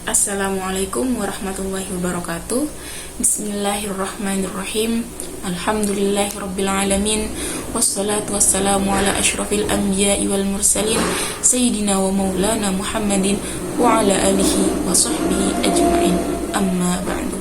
Assalamualaikum warahmatullahi wabarakatuh. Bismillahirrahmanirrahim. Alhamdulillahirrabbilalamin. Wassalatu wassalamu ala ashrafil anbiya'i wal mursalin Sayyidina wa maulana Muhammadin wa ala alihi wa sahbihi ajma'in. Amma ba'du.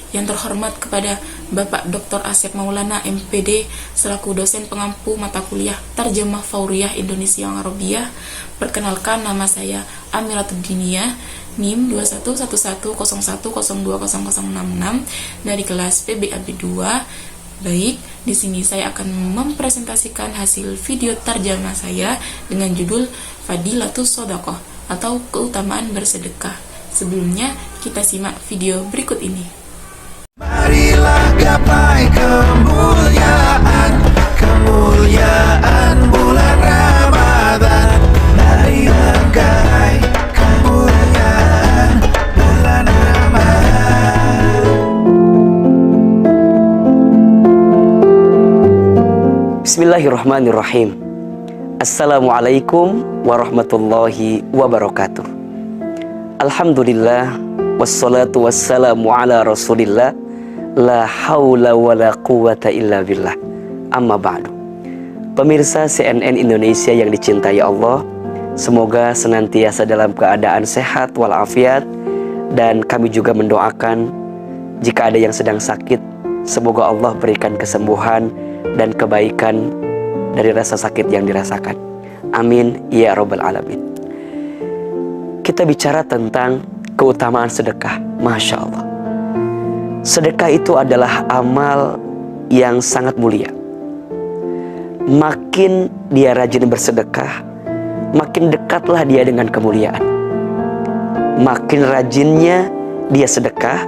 Yang terhormat kepada Bapak Dr. Asep Maulana MPD selaku dosen pengampu mata kuliah Tarjamah Fauriyah Indonesia Arabiyah. Perkenalkan, nama saya Amiratul Diniyah, NIM 211101020066 dari kelas PBAB 2. Baik, di sini saya akan mempresentasikan hasil video tarjamah saya dengan judul Fadilatus Shadaqah atau keutamaan bersedekah. Sebelumnya, kita simak video berikut ini. Marilah gapai kemuliaan bulan Ramadan. Marilah gapai kemuliaan bulan Ramadan. Bismillahirrahmanirrahim. Assalamualaikum warahmatullahi wabarakatuh. Alhamdulillah, wassalatu wassalamu ala rasulillah, la haula wa la quwata illa billah. Amma ba'du. Pemirsa CNN Indonesia yang dicintai Allah, semoga senantiasa dalam keadaan sehat walafiat, dan kami juga mendoakan jika ada yang sedang sakit, semoga Allah berikan kesembuhan dan kebaikan dari rasa sakit yang dirasakan. Amin ya rabbal alamin. Kita bicara tentang keutamaan sedekah. Masya Allah, sedekah itu adalah amal yang sangat mulia. Makin dia rajin bersedekah, makin dekatlah dia dengan kemuliaan. Makin rajinnya dia sedekah,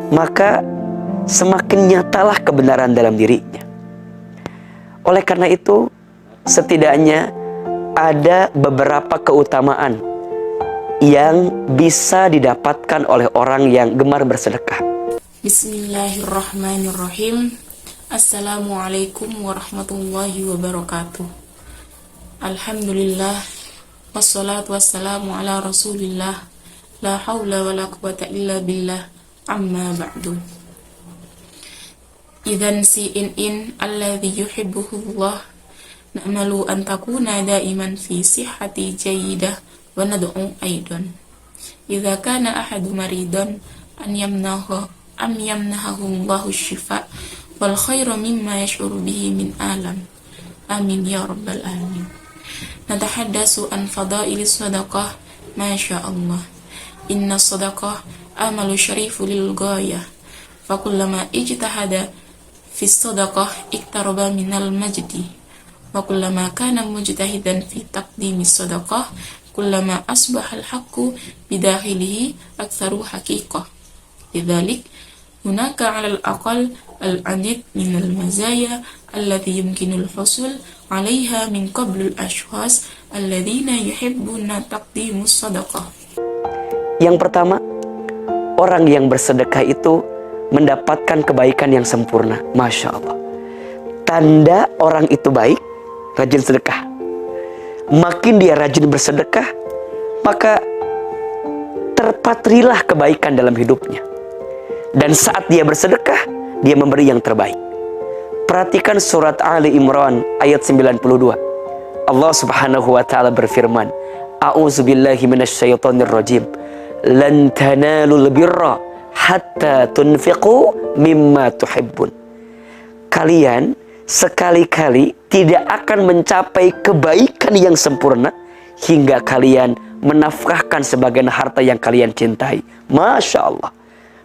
maka semakin nyatalah kebenaran dalam dirinya. Oleh karena itu, setidaknya ada beberapa keutamaan yang bisa didapatkan oleh orang yang gemar bersedekah. Bismillahirrahmanirrahim. Assalamualaikum warahmatullahi wabarakatuh. Alhamdulillah, wassalatu wassalamu ala rasulillah, la hawla wa la quwata illa billah. Amma ba'du. Idhan in alladhi yuhibbuhullah, na'malu an takuna daiman fi sihhati jayidah wa nad'u aidan. Idza kana ahadu maridan an yamnahahullahu syifa wal khairu mimma yash'uru bihi min alam. Amin ya rabbal alamin. Natahaddasu an fadailis sadaqah. Masya Allah, inna sadaqah amalu syarifu lil ghayah, fakullama ijtahada fi sadaqah iktaraba minal majdi, wa kullama kana mujtahidan fi taqdimi sadaqah kullama asbahal haqqu bidakhilihi aktsaru haqiqah. Lidzalik hunaka 'alal aqal al-'adid min al-mazaya allati yumkinu al-husul 'alayha min qabl al-ashkhas alladhina yuhibbuna taqdimus sadaqah. Yang pertama, orang yang bersedekah itu mendapatkan kebaikan yang sempurna. Masya Allah. Tanda orang itu baik, rajin sedekah. Makin dia rajin bersedekah, maka terpatrilah kebaikan dalam hidupnya. Dan saat dia bersedekah, dia memberi yang terbaik. Perhatikan surat Ali Imran ayat 92. Allah subhanahu wa ta'ala berfirman, A'udzubillahi minasyaitonir rajim. Lan tanalul birra hatta tunfiqu mimma tuhibbun. Kalian sekali-kali tidak akan mencapai kebaikan yang sempurna hingga kalian menafkahkan sebagian harta yang kalian cintai. Masya Allah.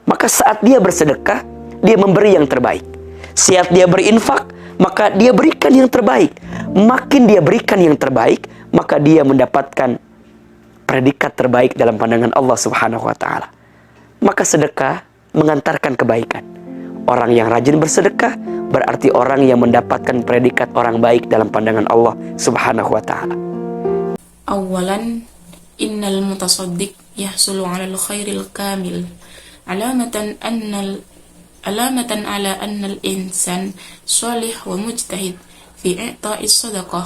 Maka saat dia bersedekah, dia memberi yang terbaik. Saat dia berinfak, maka dia berikan yang terbaik. Makin dia berikan yang terbaik, maka dia mendapatkan predikat terbaik dalam pandangan Allah subhanahu wa ta'ala. Maka sedekah mengantarkan kebaikan. Orang yang rajin bersedekah berarti orang yang mendapatkan predikat orang baik dalam pandangan Allah subhanahu wa ta'ala. Awalan, innal mutasaddiq yahsulu 'alal khairil kamil, alamatan ala annal insan salih wa mujtahid fi i'ta'is sadaqah,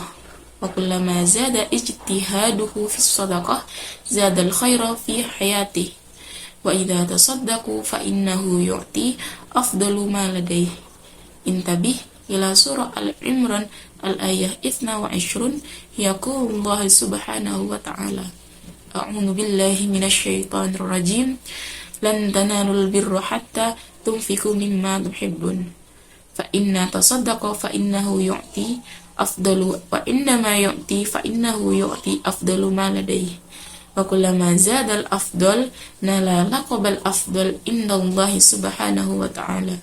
wa kullama zada ijtihaduhu fi sadaqah zada al khaira fi hayatihi. wa idza tasaddaqu fa innahu yu'ti afdalu ma ladayhi. Intabih ila surah Al-Imran al-ayah 22 yaqulu Allah subhanahu wa ta'ala a'udzu billahi minasy syaithanir rajim lan tanalul birra hatta tunfiqu mimma tuhibbun fa inna tasaddaqa fa innahu yu'ti afdalu wa inna ma yu'ti fa innahu yu'ti afdalu ma ladayhi wa kullama zada al-afdal nala laqabal afdal indallahi subhanahu wa ta'ala.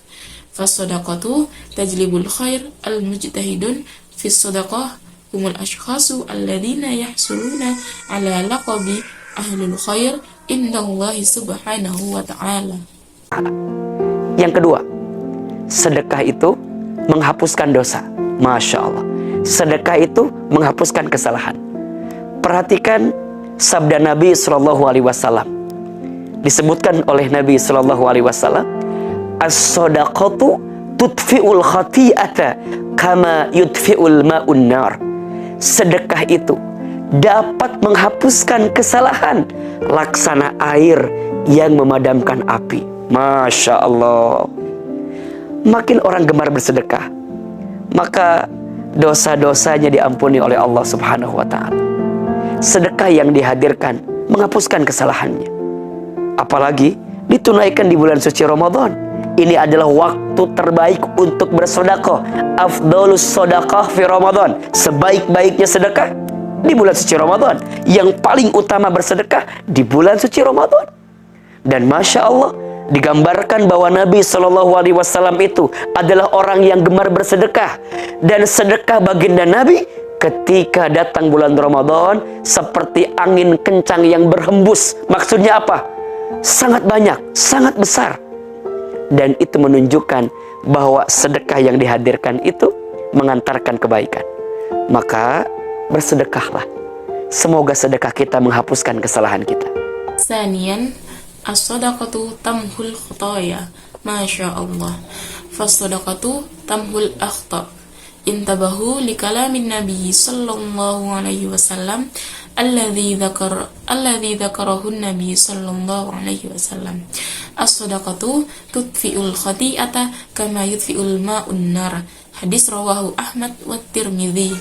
Fasadaqatu tajlibul khair al-mujtahidun fi sadaqah humul ashkhasu alladhina yahsuluna ala laqabi ahlul khair indallahi subhanahu wa ta'ala. Yang kedua, sedekah itu menghapuskan dosa. Masya Allah, sedekah itu menghapuskan kesalahan. Perhatikan sabda Nabi SAW. Disebutkan oleh Nabi SAW, as-sadaqatu tudfi'ul khati'ata kama yudfi'ul ma'un nar. Sedekah itu dapat menghapuskan kesalahan laksana air yang memadamkan api. Masya Allah. Makin orang gemar bersedekah, maka dosa-dosanya diampuni oleh Allah Subhanahu wa ta'ala. Sedekah yang dihadirkan menghapuskan kesalahannya. Apalagi ditunaikan di bulan suci Ramadan. Ini adalah waktu terbaik untuk bersedekah. Afdhalus sedekah fi Ramadan. Sebaik-baiknya sedekah di bulan suci Ramadan. Yang paling utama bersedekah di bulan suci Ramadan. Dan Masya Allah, digambarkan bahwa Nabi SAW itu adalah orang yang gemar bersedekah. Dan sedekah baginda Nabi ketika datang bulan Ramadan seperti angin kencang yang berhembus. Maksudnya apa? Sangat banyak, sangat besar. Dan itu menunjukkan bahwa sedekah yang dihadirkan itu mengantarkan kebaikan. Maka bersedekahlah. Semoga sedekah kita menghapuskan kesalahan kita. Sanian, as-sadaqatu tamhul khotaya. Masya Allah. Fas-sadaqatu tamhul akhta. Intabahu li kalamin Nabi sallallahu alaihi wasallam alladhi dzakarahu Nabi sallallahu alaihi wasallam. As-sadaqatu tudfi'ul khati'ata kama yudfi'ul ma'un nar. Hadis rawahu Ahmad wa Tirmidzi.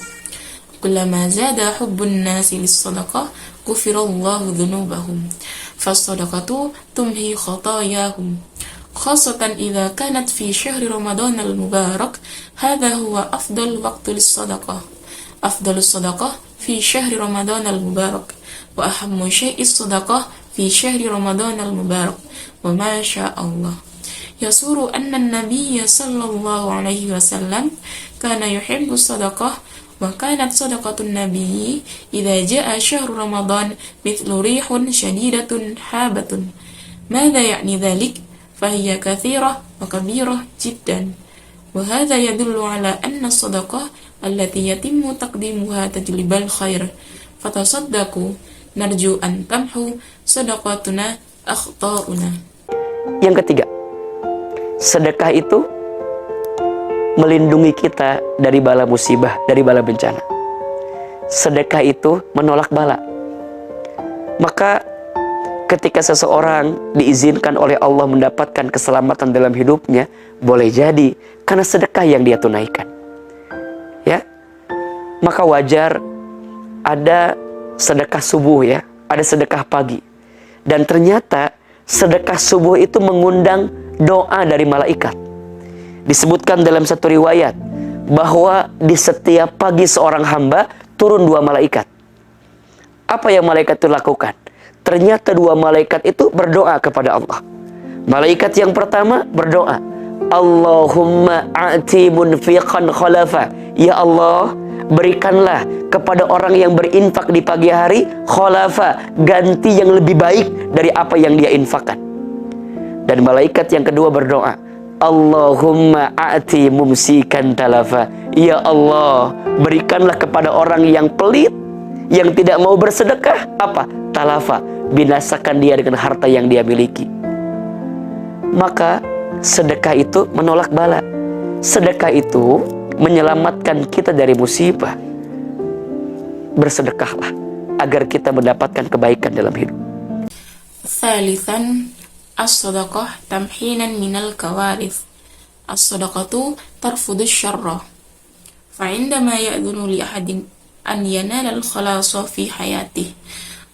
Kullama zada hubbun nasi lis-sadaqah ghufirallahu dzunubahum. Fas-sadaqatu tumhi khatayahum. Khasatan idza kanat fi syahri Ramadan al-mubarak, hadha huwa afdal waqtu lis-sadaqah. Afdalus sadaqah fi syahri Ramadan al-mubarak wa ahammu syai'is sadaqah fi syahri Ramadan al-mubarak. Wa ma syaa Allah. Yasuru anna an-nabiy sallallahu alaihi wasallam kana yuhibbu sadaqah wa kanat sadaqatun nabiy idza jaa syahru Ramadan mithlu rihun shadidatun habatun. Madza ya'ni dhalik? Fahiya kathirah wa kabirah jiddan. Wa hadha yadullu ala anna sadaqah allati yatimmu taqdimuha tajlibal khair. Fatasaddaqu narju an tamhu sadaqatuna akhta'una. Yang ketiga, sedekah itu melindungi kita dari bala musibah, dari bala bencana. Sedekah itu menolak bala. Maka ketika seseorang diizinkan oleh Allah mendapatkan keselamatan dalam hidupnya, boleh jadi karena sedekah yang dia tunaikan. Ya, maka wajar ada sedekah subuh, ya, ada sedekah pagi. Dan ternyata sedekah subuh itu mengundang doa dari malaikat. Disebutkan dalam satu riwayat bahwa di setiap pagi seorang hamba turun 2 malaikat. Apa yang malaikat itu lakukan? Ternyata 2 malaikat itu berdoa kepada Allah. Malaikat yang pertama berdoa, Allahumma a'ti munfiqan khalafa. Ya Allah, berikanlah kepada orang yang berinfak di pagi hari khalafa, ganti yang lebih baik dari apa yang dia infakkan. Dan malaikat yang kedua berdoa, Allahumma a'ti mumsikan talafa. Ya Allah, berikanlah kepada orang yang pelit, yang tidak mau bersedekah, apa? Talafa, binasakan dia dengan harta yang dia miliki. Maka sedekah itu menolak bala. Sedekah itu menyelamatkan kita dari musibah. Bersedekahlah agar kita mendapatkan kebaikan dalam hidup. Thalithan, As-sadaqah tamhinan minal kawarith. As-sadaqatu tarfudu syarra. Fa'indama ya'dhunu li ahadin an yanala al-khalasa fi hayatih,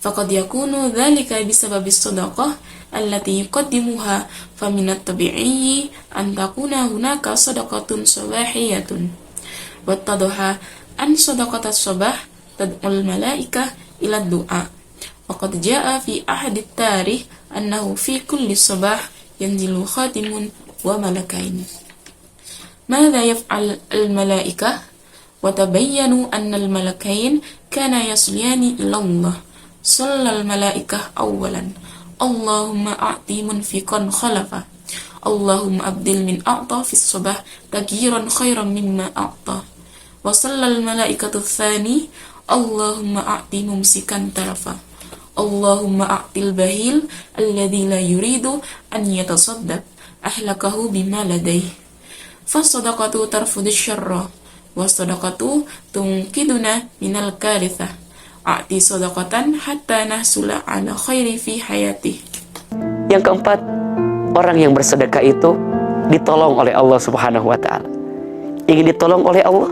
faqad yakunu dhalika bisababi as-sadaqah allati yuqaddimuha, faminat tabi'iyyi an takuna hunaka sadaqatun sabahiyatun. Wattadaha an sadaqatas sabah tad'ul malaikah ila du'a. Waqad jaa fi ahadit tarikh annahu fi kulli sabah yanzilu khatimun wa malakain. Madza yaf'al al-malaikah? وتبينوا أن الملكين كانا يصليان إلى الله. صلى الملائكة أولا: اللهم أعطي منفقا خلفا، اللهم أبدل من أعطى في الصباح تغييرا خيرا مما أعطى. وصلى الملائكة الثاني: اللهم أعطي ممسكا تلفا، اللهم أعطي البهيل الذي لا يريد أن يتصدق أهلكه بما لديه. فالصدقة ترفض الشر، was-sadaqatu tunqiduna minal karithah. A'ti sadaqatan hatta nahsula ala khairi fi hayatih. Yang keempat, orang yang bersedekah itu ditolong oleh Allah Subhanahu wa ta'ala. Ingin ditolong oleh Allah,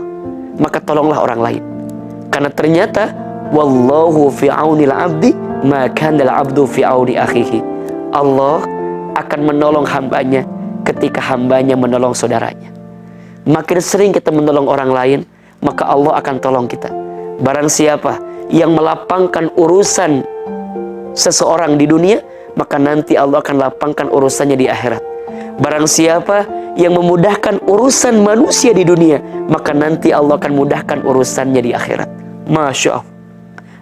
maka tolonglah orang lain. Karena ternyata wallahu fi aunil 'abdi ma kana al-'abdu fi auni akhihi. Allah akan menolong hambanya ketika hambanya menolong saudaranya. Makin sering kita menolong orang lain, maka Allah akan tolong kita. Barang siapa yang melapangkan urusan seseorang di dunia, maka nanti Allah akan lapangkan urusannya di akhirat. Barang siapa yang memudahkan urusan manusia di dunia, maka nanti Allah akan mudahkan urusannya di akhirat. Masya Allah.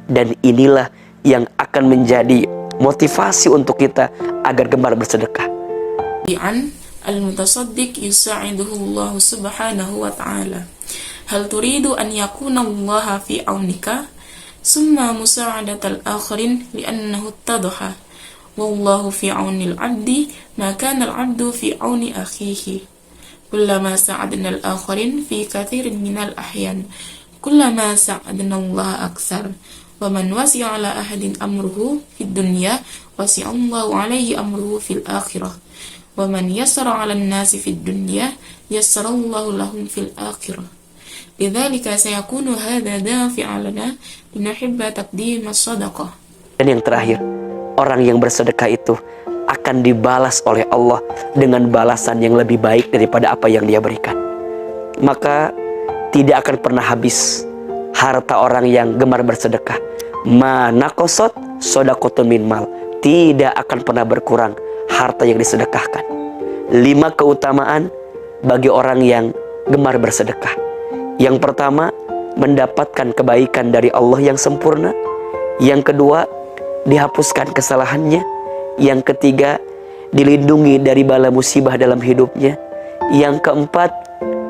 Dan inilah yang akan menjadi motivasi untuk kita agar gemar bersedekah. Al-mutasaddiq yusa'iduhu Allah subhanahu wa ta'ala. Hal turidu an yakuna Allah fi aunika summa musa'adat al-akharin li'annahu ittadaha. Wallahu fi auni al-'abdi ma kana al-'abdu fi auni akhihi. Kullama sa'adna al-akharin fi kathirin min al-ahyan, kullama sa'adna Allah akthar. Wa man wasi'a ala ahadin amruhu fid dunya wasi'a Allahu alaihi amruhu fil akhirah. Wa man yassara 'alan nasi fid dunya yassarallahu lahum fil akhirah. Lidzalika sayakunu hadza dafi'an lana linuhibba taqdim as-sadaqah. Dan yang terakhir, orang yang bersedekah itu akan dibalas oleh Allah dengan balasan yang lebih baik daripada apa yang dia berikan. Maka tidak akan pernah habis harta orang yang gemar bersedekah. Ma naqasat shadaqatun min mal. Tidak akan pernah berkurang harta yang disedekahkan. 5 keutamaan bagi orang yang gemar bersedekah. Yang pertama, mendapatkan kebaikan dari Allah yang sempurna. Yang kedua, dihapuskan kesalahannya. Yang ketiga, dilindungi dari bala musibah dalam hidupnya. Yang keempat,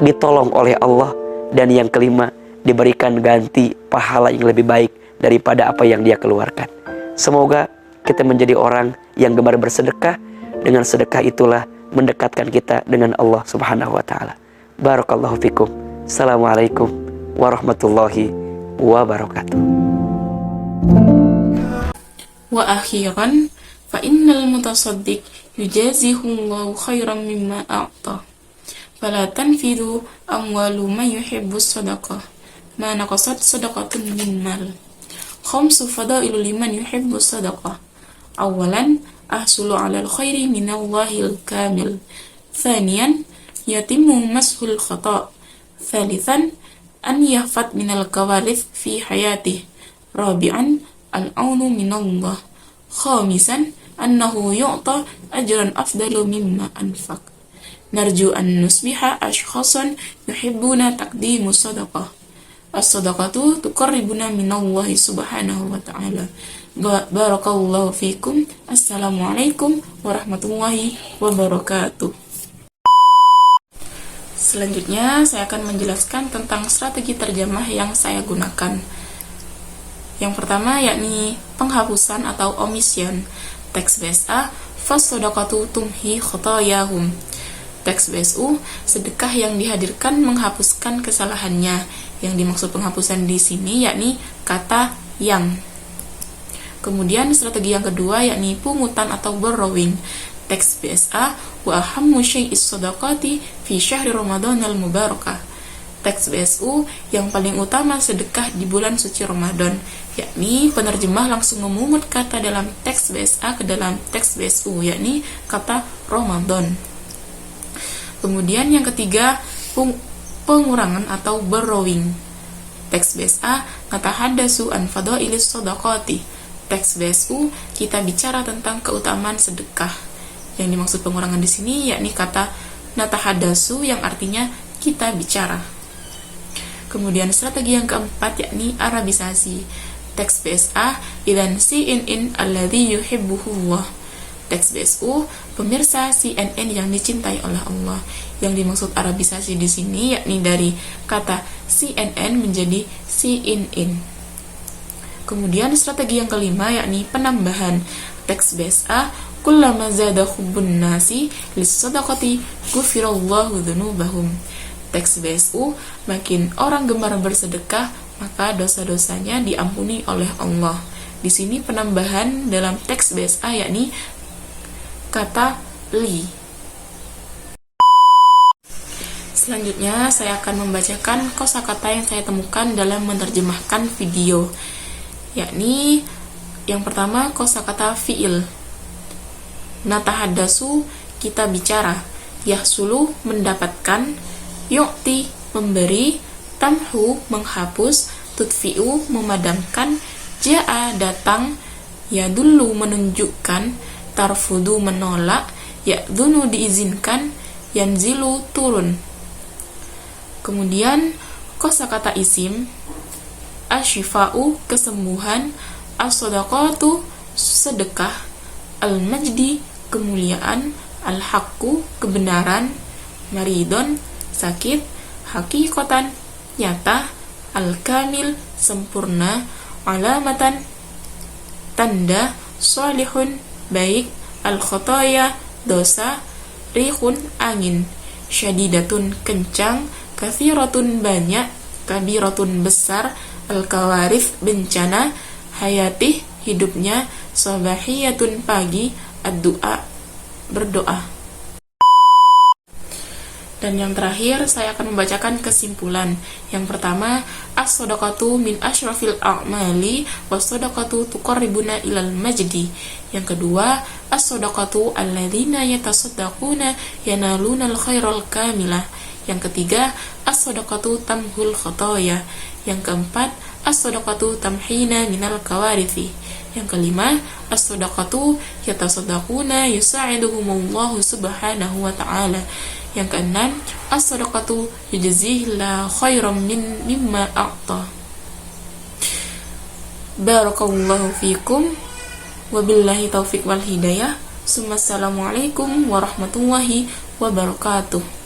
ditolong oleh Allah. Dan yang kelima, diberikan ganti pahala yang lebih baik daripada apa yang dia keluarkan. Semoga kita menjadi orang yang gemar bersedekah. Dengan sedekah itulah mendekatkan kita dengan Allah Subhanahu wa ta'ala. Barakallahu fikum. Assalamualaikum warahmatullahi wabarakatuh. Wa akhiran, fa innal mutasaddiq yujazihu Allahu khairan mimma a'ta. Fala tanfidu amwalu man yuhibbu sadaqah. Ma naqasat sadaqatun min mal. Khamsu fadailu liman yuhibbu sadaqah. Awalan, ahsulu 'alal khairi minallahil kamil. Thaniyan, yatimu mashul khata'. Thalithan, an yahfad minal kawarith fi hayatih. Rabi'an, al-aunu minallah. Khamisan, annahu yu'ta ajran afdalu mimma anfaq. Narju an nusbiha ashkhasan yuhibbuna taqdimu sadaqah. As-sadaqatu tuqarribuna minallahi subhanahu wa ta'ala. Barakallahu fikum. Assalamualaikum warahmatullahi wabarakatuh. Selanjutnya saya akan menjelaskan tentang strategi terjemah yang saya gunakan. Yang pertama yakni penghapusan atau omission. Teks BSA, fas-sadaqatu tumhi khotoyahum. Teks BSU, sedekah yang dihadirkan menghapuskan kesalahannya. Yang dimaksud penghapusan di sini yakni kata yang. Kemudian strategi yang kedua yakni pungutan atau borrowing. Teks BSA, wa ahammu syai'is shadaqati fi syahri Ramadanil mubarakah. Teks BSU, yang paling utama sedekah di bulan suci Ramadan, yakni penerjemah langsung memungut kata dalam teks BSA ke dalam teks BSU, yakni kata Ramadan. Kemudian yang ketiga, pengurangan atau borrowing. Teks BSA, natahaddatsu an fadailis shadaqati. Teks BSU, kita bicara tentang keutamaan sedekah. Yang dimaksud pengurangan di sini yakni kata natahaddatsu yang artinya kita bicara. Kemudian strategi yang keempat yakni Arabisasi. Teks BSA, ilan CNN alladzi yuhibbuhullah. Teks BSU, pemirsa CNN yang dicintai oleh Allah. Yang dimaksud Arabisasi di sini yakni dari kata CNN menjadi CNN. Kemudian strategi yang kelima yakni penambahan. Teks BSA, kullama zada hubbun nasi lis-sadaqati ghufirallahu dzunubahum. Teks BSU, makin orang gemar bersedekah, maka dosa-dosanya diampuni oleh Allah. Di sini penambahan dalam teks BSA yakni kata li. Selanjutnya saya akan membacakan kosakata yang saya temukan dalam menerjemahkan video. Yakni yang pertama kosakata fi'il. Natahaddatsu, kita bicara. Yahsulu, mendapatkan. Yu'ti, memberi. Tamhu, menghapus. Tudfi'u, memadamkan. Ja'a, datang. Yadullu, menunjukkan. Tarfudu, menolak. Ya'dunu, diizinkan. Yanzilu, turun. Kemudian kosakata isim. Asyifa'u, kesembuhan. As-shadaqatu, sedekah. Al-majdi, kemuliaan. Al-haqqu, kebenaran. Maridon, sakit. Hakikotan, nyata. Al-kamil, sempurna. Alamatan, tanda. Salihun, baik. Al-khotoya, dosa. Rihun, angin. Syadidatun, kencang. Kathiratun, banyak. Kabiratun, besar. Al-kawarith, bencana. Hayatih, hidupnya. Sabahiyatun, pagi. Ad-du'a, berdoa. Dan yang terakhir, saya akan membacakan kesimpulan. Yang pertama, as-shadaqatu min asyrafil a'mali was-shadaqatu tuqarribuna ilal majdi. Yang kedua, as-shadaqatu alladzina yatasaddaquna yanalunal khairal kamilah. Yang ketiga, as-shadaqatu tamhul khotoya. Yang keempat, as-shadaqatu tamhina minal kawarithi. Yang kelima, as-shadaqatu yatasaddaquna yusa'iduhumullahu subhanahu wa ta'ala. Yang keenam, as-shadaqatu yujzihillahu khairan mimma a'ta. Barakallahu fikum, wabillahi taufiq wal hidayah. Assalamualaikum warahmatullahi wabarakatuh.